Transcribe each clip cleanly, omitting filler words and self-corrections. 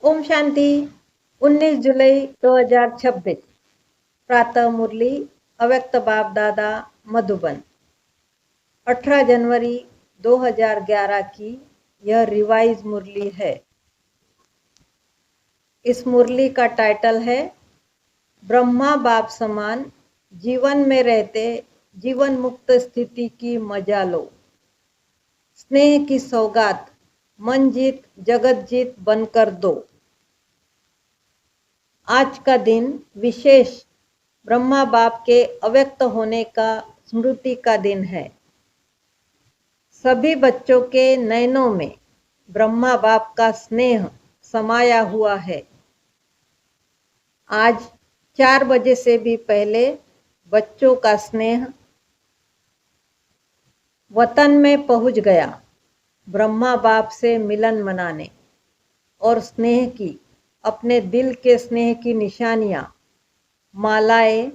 ओम शांति। 19 जुलाई 2026 प्रातः मुरली अव्यक्त बाप दादा मधुबन। 18 जनवरी 2011 की यह रिवाइज मुरली है। इस मुरली का टाइटल है ब्रह्मा बाप समान जीवन में रहते जीवन मुक्त स्थिति की मजा लो। स्नेह की सौगात मन जीत जगत जीत बनकर दो। आज का दिन विशेष ब्रह्मा बाप के अव्यक्त होने का स्मृति का दिन है। सभी बच्चों के नयनों में ब्रह्मा बाप का स्नेह समाया हुआ है। आज 4 बजे से भी पहले बच्चों का स्नेह वतन में पहुंच गया ब्रह्मा बाप से मिलन मनाने और स्नेह की अपने दिल के स्नेह की निशानियां मालाएं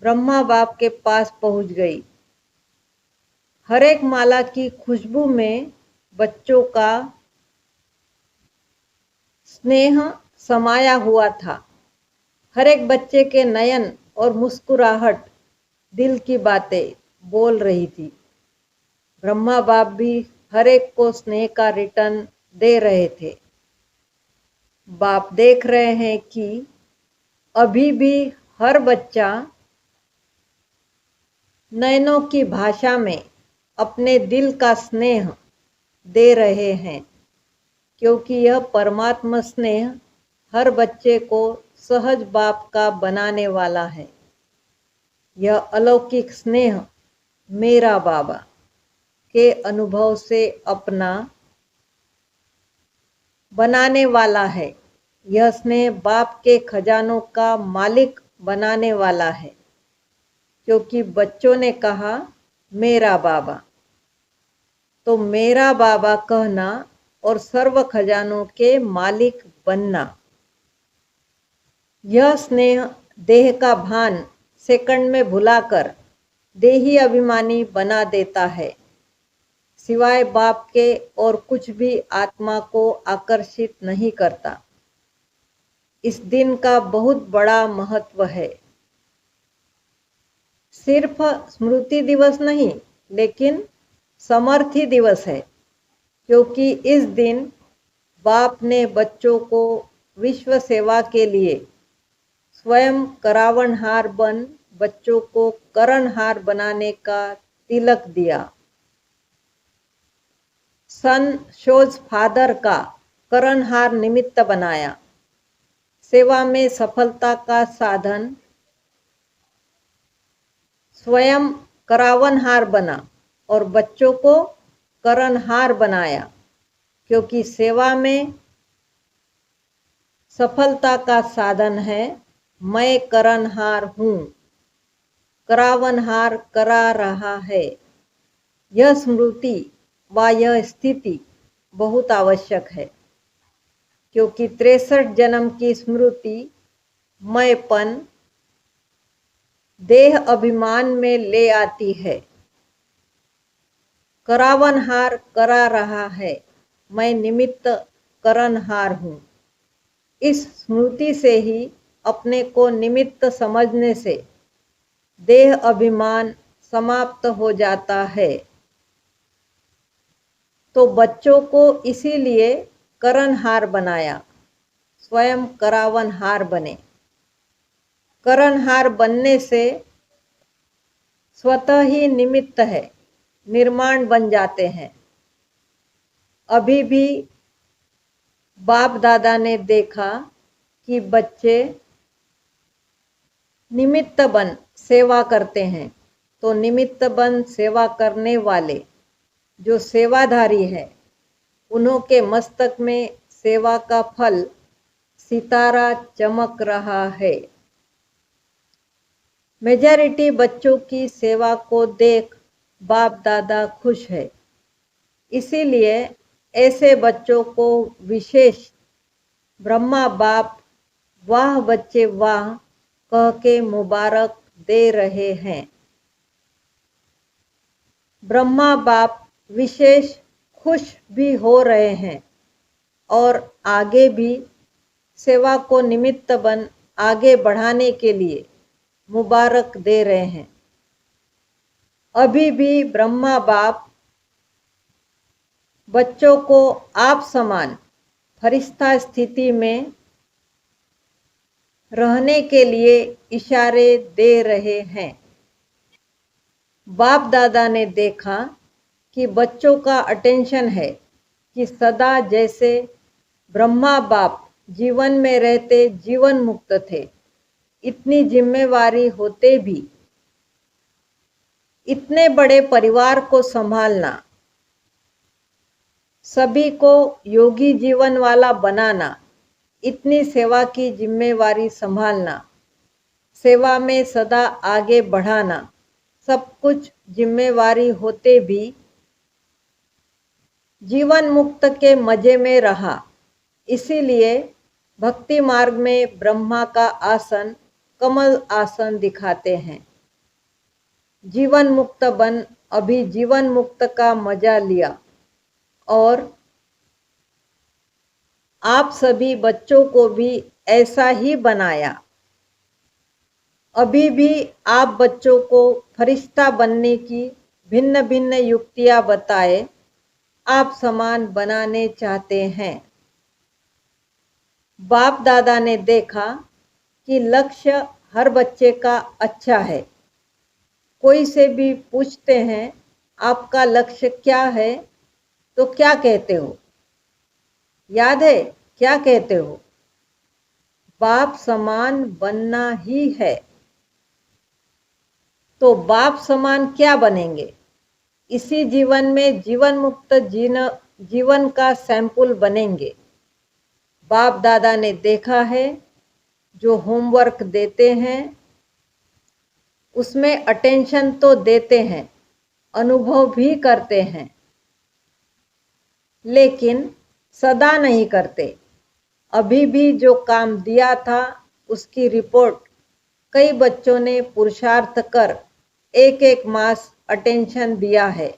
ब्रह्मा बाप के पास पहुंच गई। हर एक माला की खुशबू में बच्चों का स्नेह समाया हुआ था। हर एक बच्चे के नयन और मुस्कुराहट दिल की बातें बोल रही थी। ब्रह्मा बाप भी हर एक को स्नेह का रिटर्न दे रहे थे। बाप देख रहे हैं कि अभी भी हर बच्चा नयनों की भाषा में अपने दिल का स्नेह दे रहे हैं, क्योंकि यह परमात्मा स्नेह हर बच्चे को सहज बाप का बनाने वाला है। यह अलौकिक स्नेह मेरा बाबा के अनुभव से अपना बनाने वाला है। यह स्नेह बाप के खजानों का मालिक बनाने वाला है, क्योंकि बच्चों ने कहा मेरा बाबा। तो मेरा बाबा कहना और सर्व खजानों के मालिक बनना, यह स्नेह देह का भान सेकंड में भुलाकर देही अभिमानी बना देता है। सिवाय बाप के और कुछ भी आत्मा को आकर्षित नहीं करता। इस दिन का बहुत बड़ा महत्व है। सिर्फ स्मृति दिवस नहीं, लेकिन समर्थी दिवस है, क्योंकि इस दिन बाप ने बच्चों को विश्व सेवा के लिए स्वयं करावनहार बन बच्चों को करणहार बनाने का तिलक दिया। सन शोज फादर का करणहार निमित्त बनाया। सेवा में सफलता का साधन स्वयं करावनहार बना और बच्चों को करणहार बनाया, क्योंकि सेवा में सफलता का साधन है मैं करणहार हूँ, करावनहार करा रहा है। यह स्मृति व यह स्थिति बहुत आवश्यक है, क्योंकि 63 जन्म की स्मृति मैंपन देह अभिमान में ले आती है। करावनहार करा रहा है, मैं निमित्त करणहार हूँ। इस स्मृति से ही अपने को निमित्त समझने से देह अभिमान समाप्त हो जाता है। तो बच्चों को इसीलिए करणहार बनाया, स्वयं करावनहार बने। करणहार बनने से स्वतः ही निमित्त है, निर्माण बन जाते हैं। अभी भी बाप दादा ने देखा कि बच्चे निमित्त बन सेवा करते हैं, तो निमित्त बन सेवा करने वाले जो सेवाधारी है, उन्हों के मस्तक में सेवा का फल सितारा चमक रहा है। मेजॉरिटी बच्चों की सेवा को देख बाप दादा खुश है। इसीलिए ऐसे बच्चों को विशेष ब्रह्मा बाप वाह बच्चे वाह कह के मुबारक दे रहे हैं। ब्रह्मा बाप विशेष खुश भी हो रहे हैं और आगे भी सेवा को निमित्त बन आगे बढ़ाने के लिए मुबारक दे रहे हैं। अभी भी ब्रह्मा बाप बच्चों को आप समान फरिश्ता स्थिति में रहने के लिए इशारे दे रहे हैं। बाप दादा ने देखा कि बच्चों का अटेंशन है कि सदा जैसे ब्रह्मा बाप जीवन में रहते जीवन मुक्त थे, इतनी जिम्मेवारी होते भी इतने बड़े परिवार को संभालना, सभी को योगी जीवन वाला बनाना, इतनी सेवा की जिम्मेवारी संभालना, सेवा में सदा आगे बढ़ाना, सब कुछ जिम्मेवारी होते भी जीवन मुक्त के मजे में रहा। इसीलिए भक्ति मार्ग में ब्रह्मा का आसन कमल आसन दिखाते हैं। जीवन मुक्त बन अभी जीवन मुक्त का मजा लिया और आप सभी बच्चों को भी ऐसा ही बनाया। अभी भी आप बच्चों को फरिश्ता बनने की भिन्न भिन्न युक्तियां बताए आप समान बनाने चाहते हैं। बाप दादा ने देखा कि लक्ष्य हर बच्चे का अच्छा है। कोई से भी पूछते हैं आपका लक्ष्य क्या है, तो क्या कहते हो? याद है क्या कहते हो? बाप समान बनना ही है। तो बाप समान क्या बनेंगे? इसी जीवन में जीवन मुक्त जीवन का सैंपल बनेंगे। बाप दादा ने देखा है जो होमवर्क देते हैं उसमें अटेंशन तो देते हैं, अनुभव भी करते हैं, लेकिन सदा नहीं करते। अभी भी जो काम दिया था उसकी रिपोर्ट कई बच्चों ने पुरुषार्थ कर एक एक मास अटेंशन दिया है।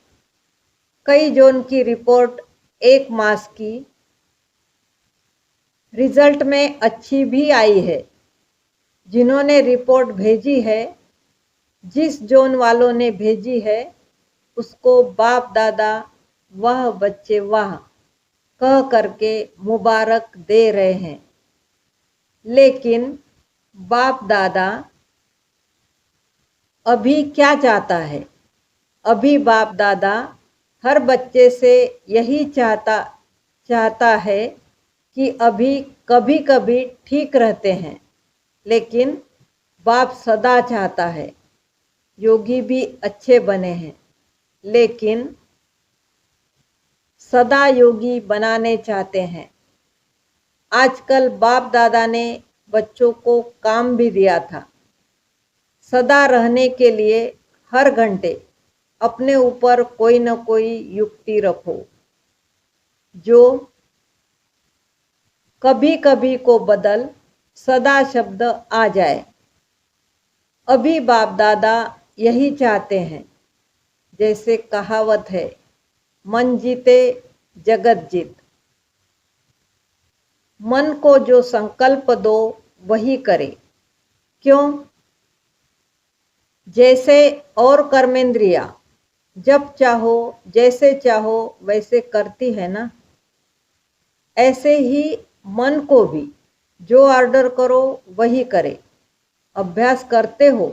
कई जोन की रिपोर्ट एक मास की रिजल्ट में अच्छी भी आई है। जिन्होंने रिपोर्ट भेजी है, जिस जोन वालों ने भेजी है, उसको बाप दादा वाह बच्चे वाह कह करके मुबारक दे रहे हैं। लेकिन बाप दादा अभी क्या चाहता है? अभी बाप दादा हर बच्चे से यही चाहता है कि अभी कभी कभी ठीक रहते हैं, लेकिन बाप सदा चाहता है योगी भी अच्छे बने हैं, लेकिन सदा योगी बनाने चाहते हैं। आजकल बाप दादा ने बच्चों को काम भी दिया था। सदा रहने के लिए हर घंटे अपने ऊपर कोई न कोई युक्ति रखो जो कभी कभी को बदल सदा शब्द आ जाए। अभी बाप दादा यही चाहते हैं। जैसे कहावत है, मन जीते जगत जीत। मन को जो संकल्प दो वही करे। क्यों? जैसे और कर्मेंद्रिया जब चाहो जैसे चाहो वैसे करती है ना, ऐसे ही मन को भी जो ऑर्डर करो वही करे। अभ्यास करते हो,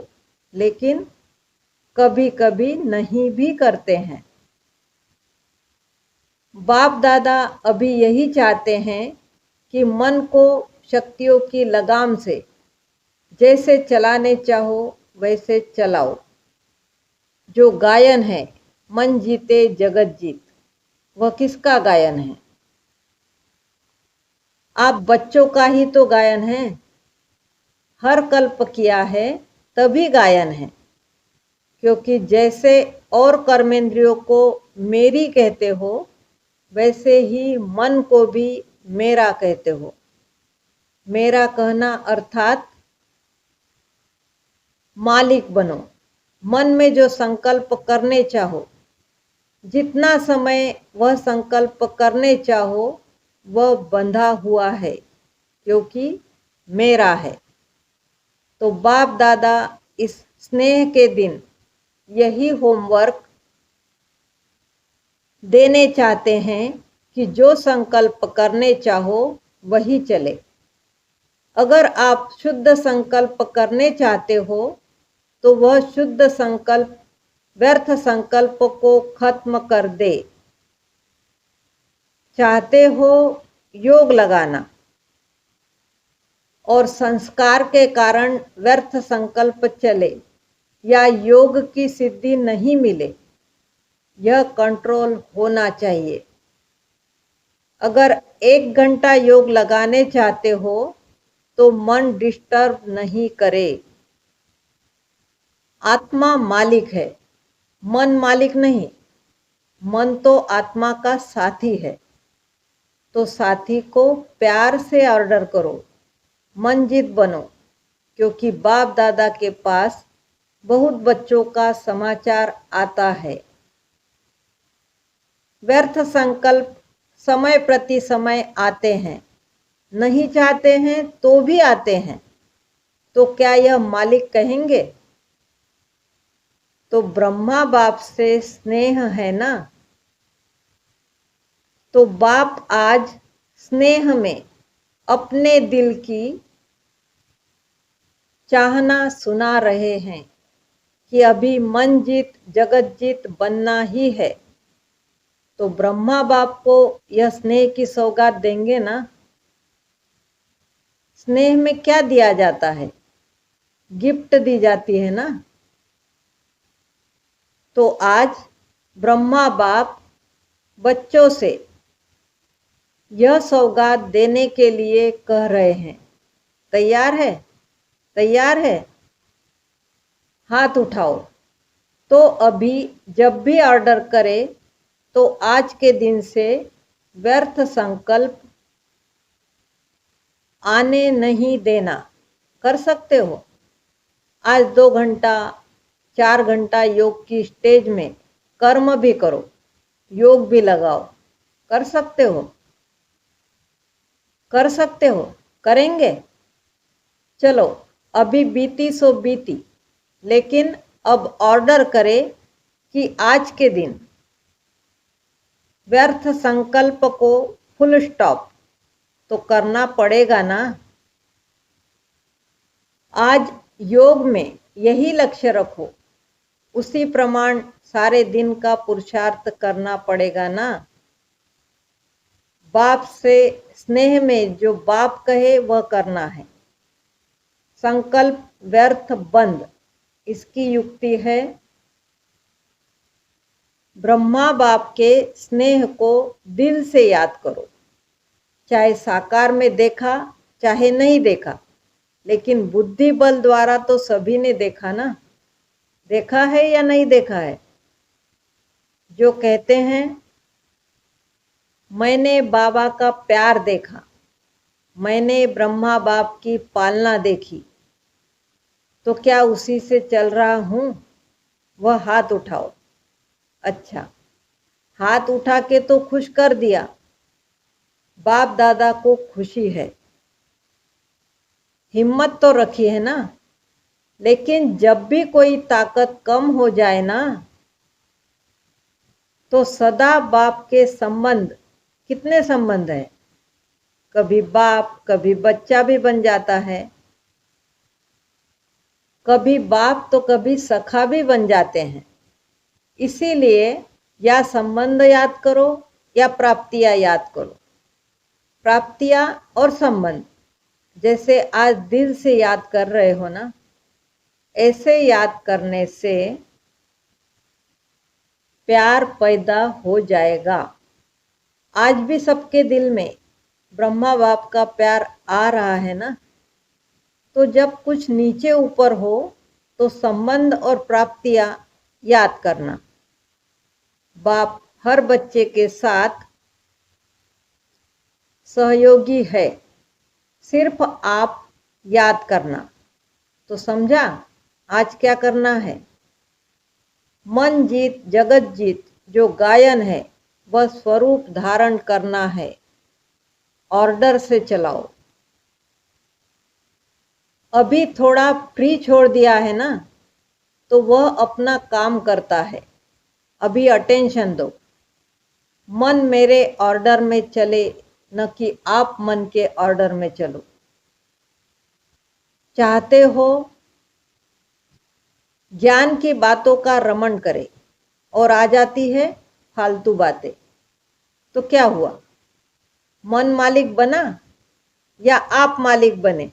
लेकिन कभी कभी नहीं भी करते हैं। बाप दादा अभी यही चाहते हैं कि मन को शक्तियों की लगाम से जैसे चलाने चाहो वैसे चलाओ। जो गायन है मन जीते जगत जीत, वह किसका गायन है? आप बच्चों का ही तो गायन है। हर कल्प किया है तभी गायन है। क्योंकि जैसे और कर्मेंद्रियों को मेरी कहते हो, वैसे ही मन को भी मेरा कहते हो। मेरा कहना अर्थात मालिक बनो। मन में जो संकल्प करने चाहो, जितना समय वह संकल्प करने चाहो, वह बंधा हुआ है। क्योंकि मेरा है। तो बाप दादा इस स्नेह के दिन यही होमवर्क देने चाहते हैं कि जो संकल्प करने चाहो वही चले। अगर आप शुद्ध संकल्प करने चाहते हो तो वह शुद्ध संकल्प व्यर्थ संकल्प को खत्म कर दे। चाहते हो योग लगाना और संस्कार के कारण व्यर्थ संकल्प चले या योग की सिद्धि नहीं मिले, यह कंट्रोल होना चाहिए। अगर 1 घंटा योग लगाने चाहते हो तो मन डिस्टर्ब नहीं करे। आत्मा मालिक है, मन मालिक नहीं। मन तो आत्मा का साथी है, तो साथी को प्यार से ऑर्डर करो, मंजित बनो, क्योंकि बाप दादा के पास बहुत बच्चों का समाचार आता है। व्यर्थ संकल्प समय प्रति समय आते हैं, नहीं चाहते हैं तो भी आते हैं, तो क्या यह मालिक कहेंगे? तो ब्रह्मा बाप से स्नेह है ना, तो बाप आज स्नेह में अपने दिल की चाहना सुना रहे हैं कि अभी मन जीत जगत जीत बनना ही है। तो ब्रह्मा बाप को यह स्नेह की सौगात देंगे ना। स्नेह में क्या दिया जाता है? गिफ्ट दी जाती है ना। तो आज ब्रह्मा बाप बच्चों से यह सौगात देने के लिए कह रहे हैं। तैयार है? तैयार है? हाथ उठाओ। तो अभी जब भी ऑर्डर करे तो आज के दिन से व्यर्थ संकल्प आने नहीं देना। कर सकते हो? आज 2 घंटा 4 घंटा योग की स्टेज में कर्म भी करो, योग भी लगाओ। कर सकते हो? कर सकते हो? करेंगे? चलो, अभी बीती सो बीती, लेकिन अब ऑर्डर करें कि आज के दिन व्यर्थ संकल्प को फुल स्टॉप तो करना पड़ेगा ना। आज योग में यही लक्ष्य रखो, उसी प्रमाण सारे दिन का पुरुषार्थ करना पड़ेगा ना। बाप से स्नेह में जो बाप कहे वह करना है। संकल्प व्यर्थ बंद, इसकी युक्ति है ब्रह्मा बाप के स्नेह को दिल से याद करो। चाहे साकार में देखा चाहे नहीं देखा, लेकिन बुद्धि बल द्वारा तो सभी ने देखा ना। देखा है या नहीं देखा है? जो कहते हैं मैंने बाबा का प्यार देखा, मैंने ब्रह्मा बाप की पालना देखी, तो क्या उसी से चल रहा हूं? वह हाथ उठाओ। अच्छा, हाथ उठा के तो खुश कर दिया, बाप दादा को खुशी है, हिम्मत तो रखी है ना। लेकिन जब भी कोई ताकत कम हो जाए ना, तो सदा बाप के संबंध, कितने संबंध हैं? कभी बाप कभी बच्चा भी बन जाता है, कभी बाप तो कभी सखा भी बन जाते हैं। इसीलिए या संबंध याद करो या प्राप्तियां याद करो। प्राप्तियां और संबंध जैसे आज दिल से याद कर रहे हो ना, ऐसे याद करने से प्यार पैदा हो जाएगा। आज भी सबके दिल में ब्रह्मा बाप का प्यार आ रहा है ना। तो जब कुछ नीचे ऊपर हो तो संबंध और प्राप्तियां याद करना। बाप हर बच्चे के साथ सहयोगी है, सिर्फ आप याद करना। तो समझा आज क्या करना है? मन जीत जगत जीत जो गायन है वह स्वरूप धारण करना है। ऑर्डर से चलाओ, अभी थोड़ा फ्री छोड़ दिया है ना, तो वह अपना काम करता है। अभी अटेंशन दो। मन मेरे ऑर्डर में चले, न कि आप मन के ऑर्डर में चलो। चाहते हो ज्ञान की बातों का रमण करे और आ जाती है फालतू बातें, तो क्या हुआ? मन मालिक बना या आप मालिक बने?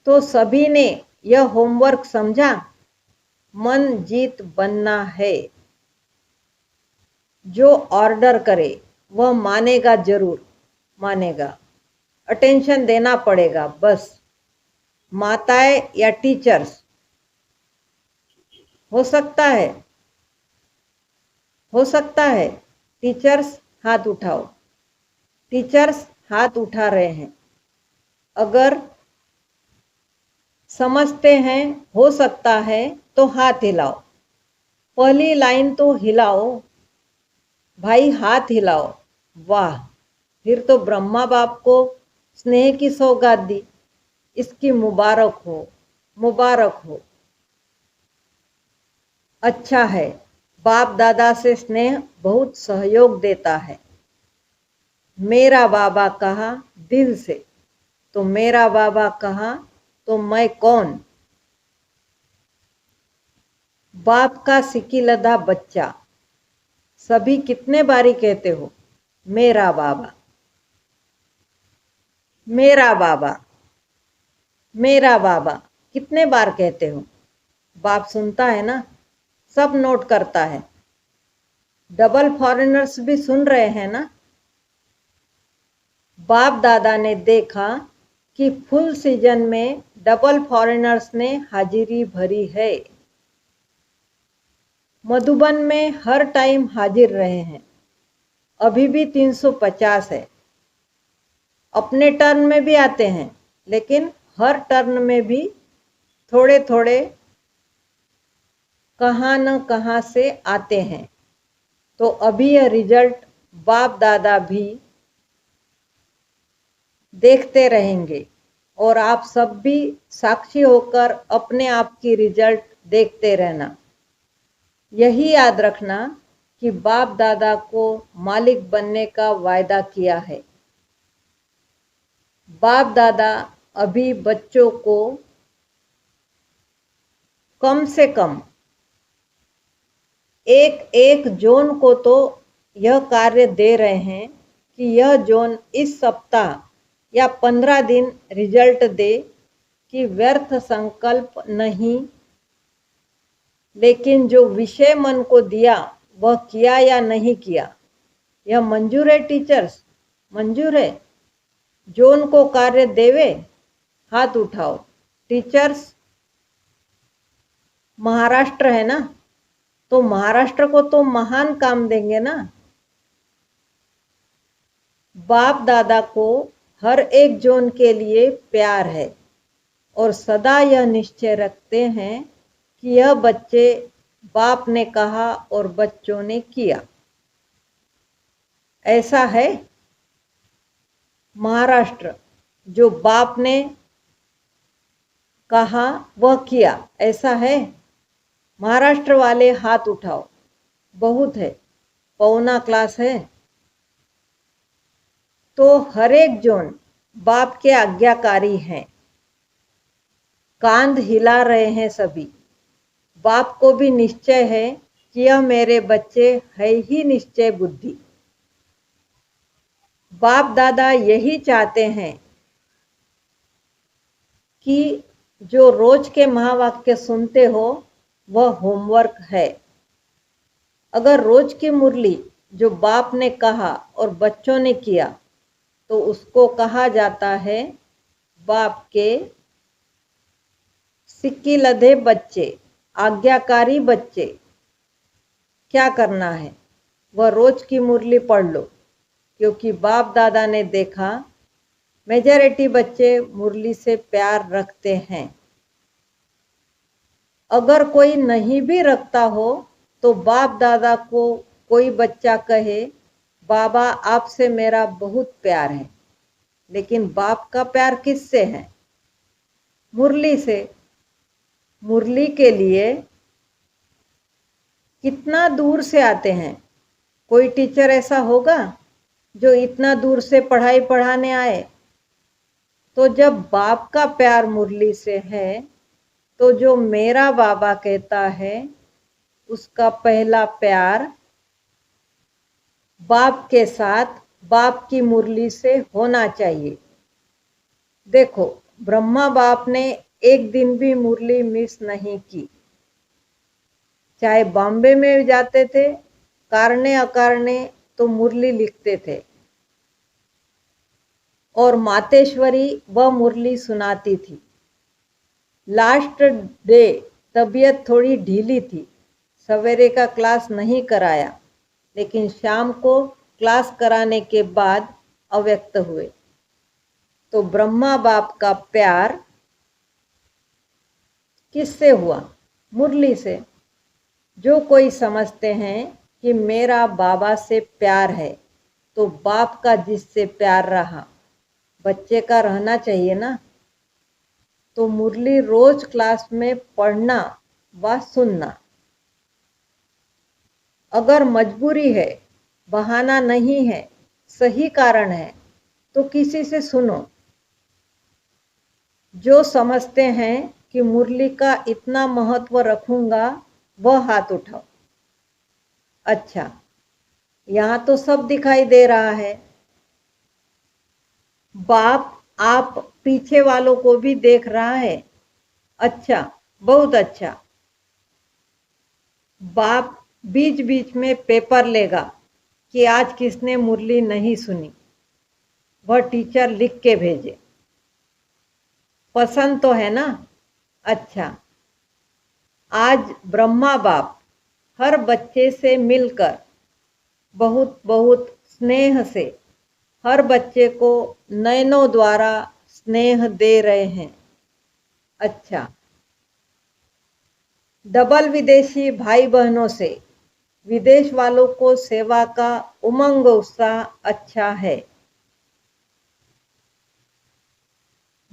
तो सभी ने यह होमवर्क समझा। मन जीत बनना है। जो ऑर्डर करे वह मानेगा, जरूर मानेगा। अटेंशन देना पड़ेगा बस। माताएं या टीचर्स? हो सकता है। टीचर्स हाथ उठाओ। टीचर्स हाथ उठा रहे हैं। अगर समझते हैं हो सकता है तो हाथ हिलाओ। पहली लाइन तो हिलाओ भाई, हाथ हिलाओ। वाह, फिर तो ब्रह्मा बाप को स्नेह की सौगात दी। इसकी मुबारक हो, मुबारक हो। अच्छा है, बाप दादा से स्नेह बहुत सहयोग देता है। मेरा बाबा कहा दिल से, तो मेरा बाबा कहा तो मैं कौन? बाप का सिकिलधा बच्चा। सभी कितने बारी कहते हो मेरा बाबा, मेरा बाबा, मेरा बाबा? कितने बार कहते हो? बाप सुनता है ना, सब नोट करता है। डबल फॉरेनर्स भी सुन रहे हैं ना। बाप दादा ने देखा कि फुल सीजन में डबल फॉरेनर्स ने हाजिरी भरी है। मधुबन में हर टाइम हाजिर रहे हैं। अभी भी 350 है। अपने टर्न में भी आते हैं, लेकिन हर टर्न में भी थोड़े थोड़े कहाँ न कहाँ से आते हैं। तो अभी यह रिजल्ट बाप दादा भी देखते रहेंगे और आप सब भी साक्षी होकर अपने आप की रिजल्ट देखते रहना। यही याद रखना कि बाप दादा को मालिक बनने का वायदा किया है। बाप दादा अभी बच्चों को कम से कम एक एक जोन को तो यह कार्य दे रहे हैं कि यह जोन इस सप्ताह या 15 दिन रिजल्ट दे, कि व्यर्थ संकल्प नहीं, लेकिन जो विषय मन को दिया वह किया या नहीं किया। यह मंजूर है टीचर्स? मंजूर है? जोन को कार्य देवे? हाथ उठाओ। टीचर्स? महाराष्ट्र है ना, तो महाराष्ट्र को तो महान काम देंगे ना। बाप दादा को हर एक जोन के लिए प्यार है और सदा यह निश्चय रखते हैं कि यह बच्चे बाप ने कहा और बच्चों ने किया। ऐसा है? महाराष्ट्र जो बाप ने कहा वह किया, ऐसा है? महाराष्ट्र वाले हाथ उठाओ। बहुत है, पौना क्लास है। तो हर एक जोन बाप के आज्ञाकारी हैं। कांध हिला रहे हैं सभी। बाप को भी निश्चय है कि यह मेरे बच्चे है ही निश्चय बुद्धि। बाप दादा यही चाहते हैं कि जो रोज के महावाक्य सुनते हो वह होमवर्क है। अगर रोज की मुरली जो बाप ने कहा और बच्चों ने किया, तो उसको कहा जाता है बाप के सिक्की लधे बच्चे, आज्ञाकारी बच्चे। क्या करना है? वह रोज की मुरली पढ़ लो, क्योंकि बाप दादा ने देखा मेजॉरिटी बच्चे मुरली से प्यार रखते हैं। अगर कोई नहीं भी रखता हो तो बाप दादा को कोई बच्चा कहे बाबा आपसे मेरा बहुत प्यार है, लेकिन बाप का प्यार किससे है? मुरली से। मुरली के लिए कितना दूर से आते हैं? कोई टीचर ऐसा होगा जो इतना दूर से पढ़ाई पढ़ाने आए? तो जब बाप का प्यार मुरली से है, तो जो मेरा बाबा कहता है उसका पहला प्यार बाप के साथ बाप की मुरली से होना चाहिए। देखो, ब्रह्मा बाप ने एक दिन भी मुरली मिस नहीं की। चाहे बॉम्बे में जाते थे, कारणे अकारणे तो मुरली लिखते थे, और मातेश्वरी वह मुरली सुनाती थी। लास्ट डे तबीयत थोड़ी ढीली थी, सवेरे का क्लास नहीं कराया, लेकिन शाम को क्लास कराने के बाद अव्यक्त हुए। तो ब्रह्मा बाप का प्यार किससे हुआ? मुरली से। जो कोई समझते हैं कि मेरा बाबा से प्यार है, तो बाप का जिससे प्यार रहा, बच्चे का रहना चाहिए ना। तो मुरली रोज क्लास में पढ़ना व सुनना। अगर मजबूरी है, बहाना नहीं है, सही कारण है, तो किसी से सुनो। जो समझते हैं कि मुरली का इतना महत्व रखूंगा, वह हाथ उठाओ। अच्छा, यहाँ तो सब दिखाई दे रहा है। बाप आप पीछे वालों को भी देख रहा है। अच्छा, बहुत अच्छा। बाप बीच बीच में पेपर लेगा कि आज किसने मुरली नहीं सुनी, वह टीचर लिख के भेजे। पसंद तो है ना? अच्छा, आज ब्रह्मा बाप हर बच्चे से मिलकर बहुत बहुत स्नेह से हर बच्चे को नयनों द्वारा स्नेह दे रहे हैं। अच्छा, डबल विदेशी भाई बहनों से विदेश वालों को सेवा का उमंग उत्साह अच्छा है।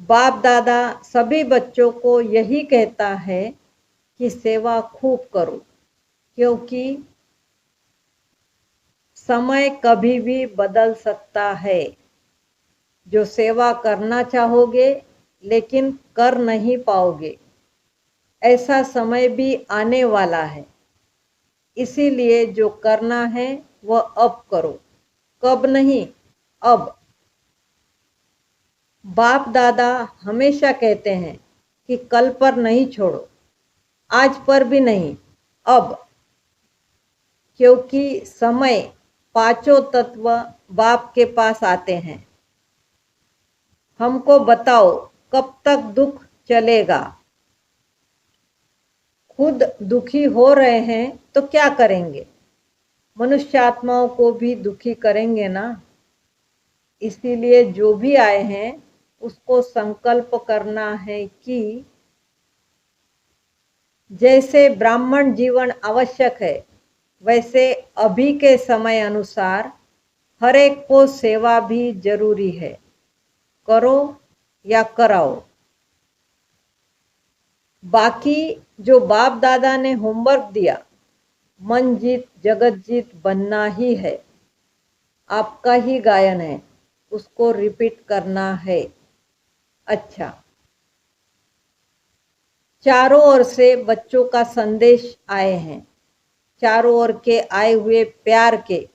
बाप दादा सभी बच्चों को यही कहता है कि सेवा खूब करो, क्योंकि समय कभी भी बदल सकता है। जो सेवा करना चाहोगे लेकिन कर नहीं पाओगे, ऐसा समय भी आने वाला है। इसीलिए जो करना है वह अब करो, कब नहीं, अब। बाप दादा हमेशा कहते हैं कि कल पर नहीं छोड़ो, आज पर भी नहीं, अब। क्योंकि समय पांचों तत्व बाप के पास आते हैं। हमको बताओ कब तक दुख चलेगा? खुद दुखी हो रहे हैं तो क्या करेंगे? मनुष्य आत्माओं को भी दुखी करेंगे ना। इसीलिए जो भी आए हैं उसको संकल्प करना है कि जैसे ब्राह्मण जीवन आवश्यक है, वैसे अभी के समय अनुसार हर एक को सेवा भी जरूरी है। करो या कराओ। बाकी जो बाप दादा ने होमवर्क दिया, मन जीत जगत जीत बनना ही है। आपका ही गायन है, उसको रिपीट करना है। अच्छा, चारों ओर से बच्चों का संदेश आए हैं। चारों ओर के आए हुए प्यार के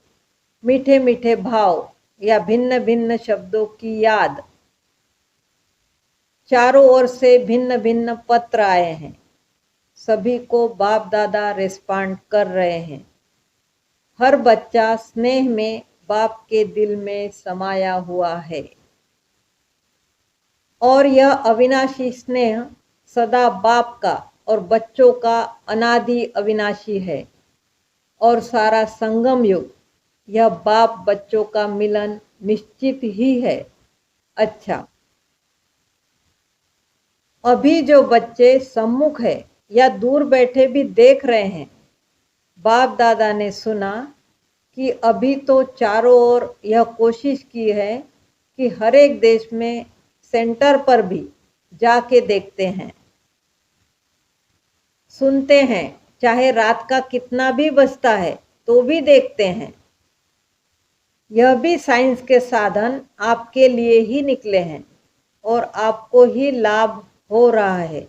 मीठे मीठे भाव या भिन्न भिन्न शब्दों की याद। चारों ओर से भिन्न भिन्न पत्र आए हैं। सभी को बाप दादा रिस्पॉन्ड कर रहे हैं। हर बच्चा स्नेह में बाप के दिल में समाया हुआ है, और यह अविनाशी स्नेह सदा बाप का और बच्चों का अनादि अविनाशी है। और सारा संगम युग यह बाप बच्चों का मिलन निश्चित ही है। अच्छा, अभी जो बच्चे सम्मुख है या दूर बैठे भी देख रहे हैं, बाप दादा ने सुना कि अभी तो चारों ओर यह कोशिश की है कि हर एक देश में सेंटर पर भी जाके देखते हैं, सुनते हैं, चाहे रात का कितना भी बजता है तो भी देखते हैं। यह भी साइंस के साधन आपके लिए ही निकले हैं और आपको ही लाभ हो रहा है।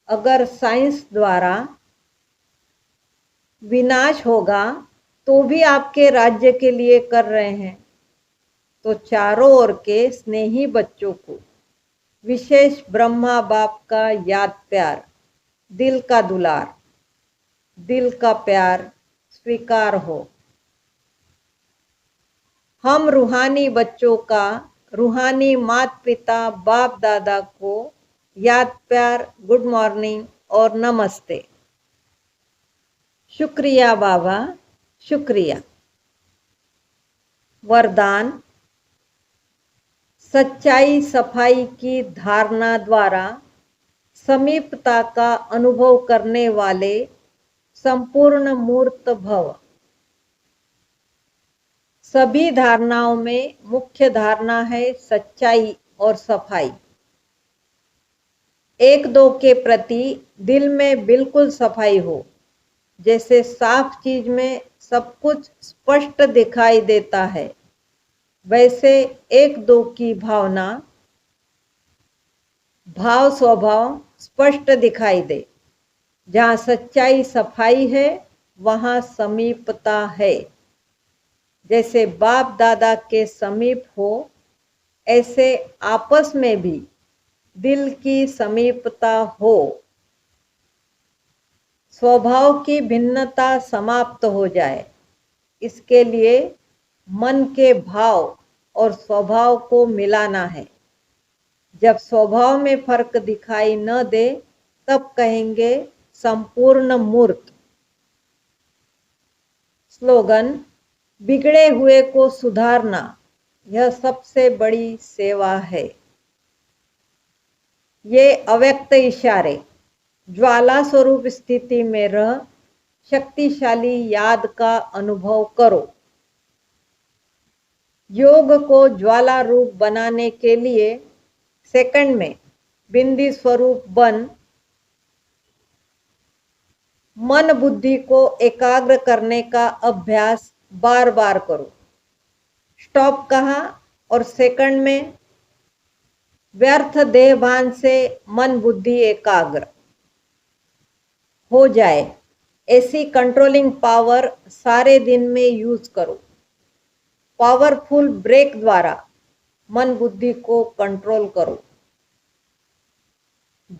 अगर साइंस द्वारा विनाश होगा तो भी आपके राज्य के लिए कर रहे हैं। तो चारों ओर के स्नेही बच्चों को विशेष ब्रह्मा बाप का याद प्यार, दिल का दुलार, दिल का प्यार स्वीकार हो। हम रूहानी बच्चों का रूहानी माता पिता बाप दादा को याद प्यार, गुड मॉर्निंग और नमस्ते। शुक्रिया बाबा, शुक्रिया। वरदान: सच्चाई सफाई की धारणा द्वारा समीपता का अनुभव करने वाले संपूर्ण मूर्त भव। सभी धारणाओं में मुख्य धारणा है सच्चाई और सफाई। एक दो के प्रति दिल में बिल्कुल सफाई हो, जैसे साफ चीज में सब कुछ स्पष्ट दिखाई देता है, वैसे एक दो की भावना, भाव स्वभाव स्पष्ट दिखाई दे। जहाँ सच्चाई सफाई है वहाँ समीपता है। जैसे बाप दादा के समीप हो, ऐसे आपस में भी दिल की समीपता हो। स्वभाव की भिन्नता समाप्त हो जाए, इसके लिए मन के भाव और स्वभाव को मिलाना है। जब स्वभाव में फर्क दिखाई न दे तब कहेंगे संपूर्ण मूर्त। स्लोगन: बिगड़े हुए को सुधारना, यह सबसे बड़ी सेवा है। ये अव्यक्त इशारे: ज्वाला स्वरूप स्थिति में रह शक्तिशाली याद का अनुभव करो। योग को ज्वाला रूप बनाने के लिए सेकंड में बिंदी स्वरूप बन मन बुद्धि को एकाग्र करने का अभ्यास बार बार करो। स्टॉप कहा और सेकंड में व्यर्थ देह भान से मन बुद्धि एकाग्र हो जाए, ऐसी कंट्रोलिंग पावर सारे दिन में यूज करो। पावरफुल ब्रेक द्वारा मन बुद्धि को कंट्रोल करो।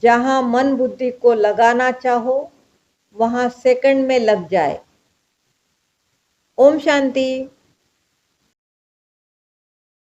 जहां मन बुद्धि को लगाना चाहो वहां सेकंड में लग जाए। ओम शांति।